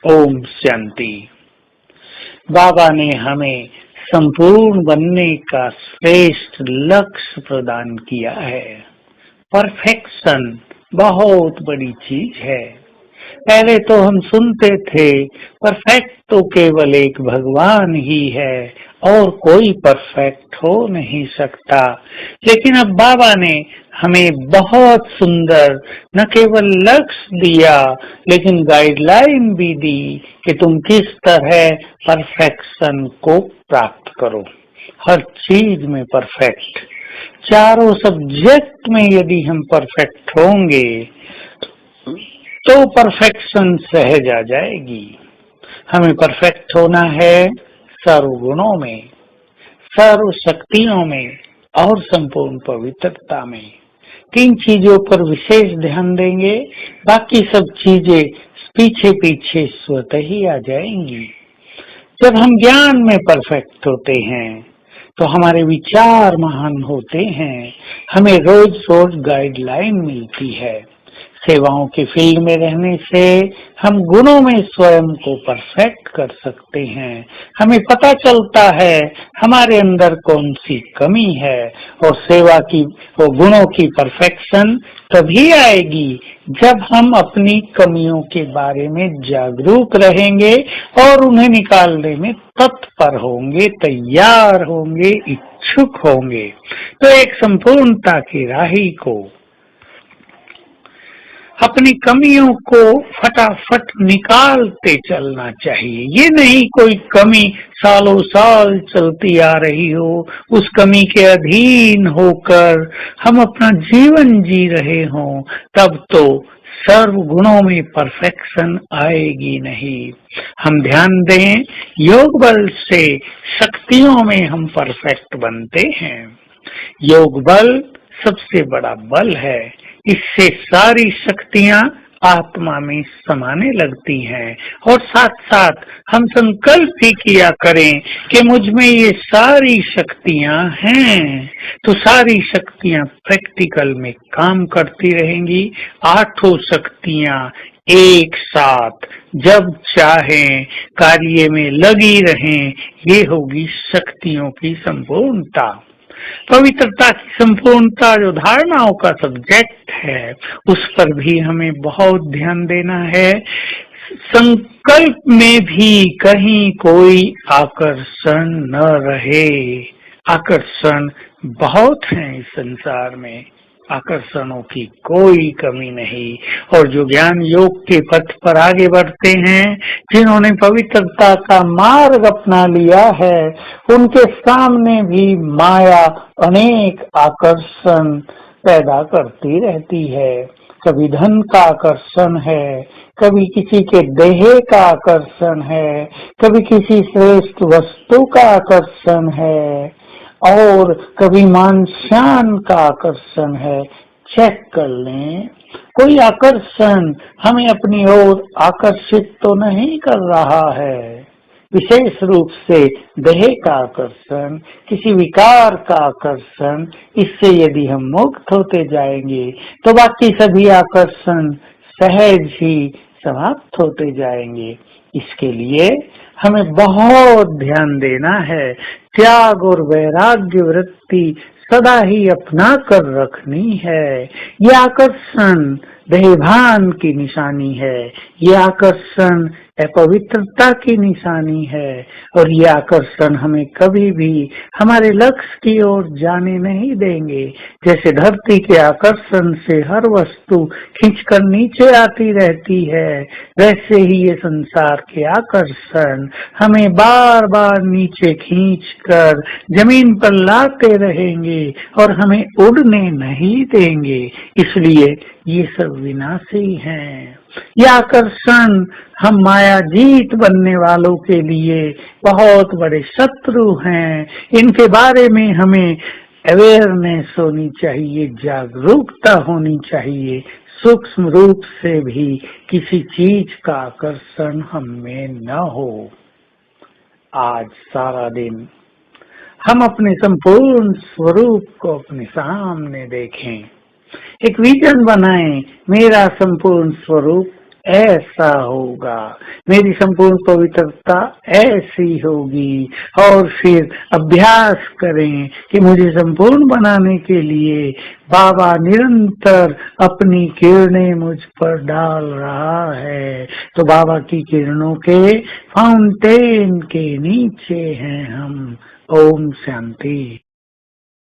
ओम शांति। बाबा ने हमें संपूर्ण बनने का श्रेष्ठ लक्ष्य प्रदान किया है। परफेक्शन बहुत बड़ी चीज है। पहले तो हम सुनते थे परफेक्ट तो केवल एक भगवान ही है और कोई परफेक्ट हो नहीं सकता। लेकिन अब बाबा ने हमें बहुत सुंदर न केवल लक्ष्य दिया लेकिन गाइडलाइन भी दी कि तुम किस तरह परफेक्शन को प्राप्त करो। हर चीज में परफेक्ट, चारों सब्जेक्ट में यदि हम परफेक्ट होंगे तो परफेक्शन सहज आ जाएगी। हमें परफेक्ट होना है सर्व गुणों में, सर्व शक्तियों में और संपूर्ण पवित्रता में। तीन चीजों पर विशेष ध्यान देंगे, बाकी सब चीजें पीछे पीछे स्वतः ही आ जाएंगी। जब हम ज्ञान में परफेक्ट होते हैं तो हमारे विचार महान होते हैं। हमें रोज रोज गाइडलाइन मिलती है। सेवाओं के फील्ड में रहने से हम गुणों में स्वयं को परफेक्ट कर सकते हैं। हमें पता चलता है हमारे अंदर कौन सी कमी है और सेवा की वो गुणों की परफेक्शन तभी आएगी जब हम अपनी कमियों के बारे में जागरूक रहेंगे और उन्हें निकालने में तत्पर होंगे, तैयार होंगे, इच्छुक होंगे। तो एक संपूर्णता की राही को अपनी कमियों को फटाफट निकालते चलना चाहिए। ये नहीं कोई कमी सालों साल चलती आ रही हो, उस कमी के अधीन होकर हम अपना जीवन जी रहे हों, तब तो सर्व गुणों में परफेक्शन आएगी नहीं। हम ध्यान दें, योग बल से शक्तियों में हम परफेक्ट बनते हैं। योग बल सबसे बड़ा बल है। इससे सारी शक्तियां आत्मा में समाने लगती हैं और साथ साथ हम संकल्प भी किया करें कि मुझ में ये सारी शक्तियां हैं, तो सारी शक्तियां प्रैक्टिकल में काम करती रहेंगी। आठों शक्तियां एक साथ जब चाहें कार्य में लगी रहें, ये होगी शक्तियों की संपूर्णता। पवित्रता की संपूर्णता जो धारणाओं का सब्जेक्ट है, उस पर भी हमें बहुत ध्यान देना है। संकल्प में भी कहीं कोई आकर्षण न रहे। आकर्षण बहुत है इस संसार में, आकर्षणों की कोई कमी नहीं। और जो ज्ञान योग के पथ पर आगे बढ़ते हैं, जिन्होंने पवित्रता का मार्ग अपना लिया है, उनके सामने भी माया अनेक आकर्षण पैदा करती रहती है। कभी धन का आकर्षण है, कभी किसी के देह का आकर्षण है, कभी किसी श्रेष्ठ वस्तु का आकर्षण है और कभी मान शान का आकर्षण है। चेक कर लें, कोई आकर्षण हमें अपनी ओर आकर्षित तो नहीं कर रहा है। विशेष रूप से देह का आकर्षण, किसी विकार का आकर्षण, इससे यदि हम मुक्त होते जाएंगे तो बाकी सभी आकर्षण सहज ही समाप्त होते जाएंगे। इसके लिए हमें बहुत ध्यान देना है। त्याग और वैराग्य वृत्ति सदा ही अपना कर रखनी है। ये आकर्षण देहभान की निशानी है, ये आकर्षण अपवित्रता की निशानी है और ये आकर्षण हमें कभी भी हमारे लक्ष्य की ओर जाने नहीं देंगे। जैसे धरती के आकर्षण से हर वस्तु खींचकर नीचे आती रहती है, वैसे ही ये संसार के आकर्षण हमें बार बार नीचे खींचकर जमीन पर लाते रहेंगे और हमें उड़ने नहीं देंगे। इसलिए ये सब विनाशी हैं। ये आकर्षण हम माया जीत बनने वालों के लिए बहुत बड़े शत्रु हैं। इनके बारे में हमें अवेयरनेस होनी चाहिए, जागरूकता होनी चाहिए। सूक्ष्म रूप से भी किसी चीज का आकर्षण हम में न हो। आज सारा दिन हम अपने संपूर्ण स्वरूप को अपने सामने देखें, एक विजन बनाएं, मेरा संपूर्ण स्वरूप ऐसा होगा, मेरी संपूर्ण पवित्रता ऐसी होगी। और फिर अभ्यास करें कि मुझे संपूर्ण बनाने के लिए बाबा निरंतर अपनी किरणें मुझ पर डाल रहा है। तो बाबा की किरणों के फाउंटेन के नीचे हैं हम। ओम शांति।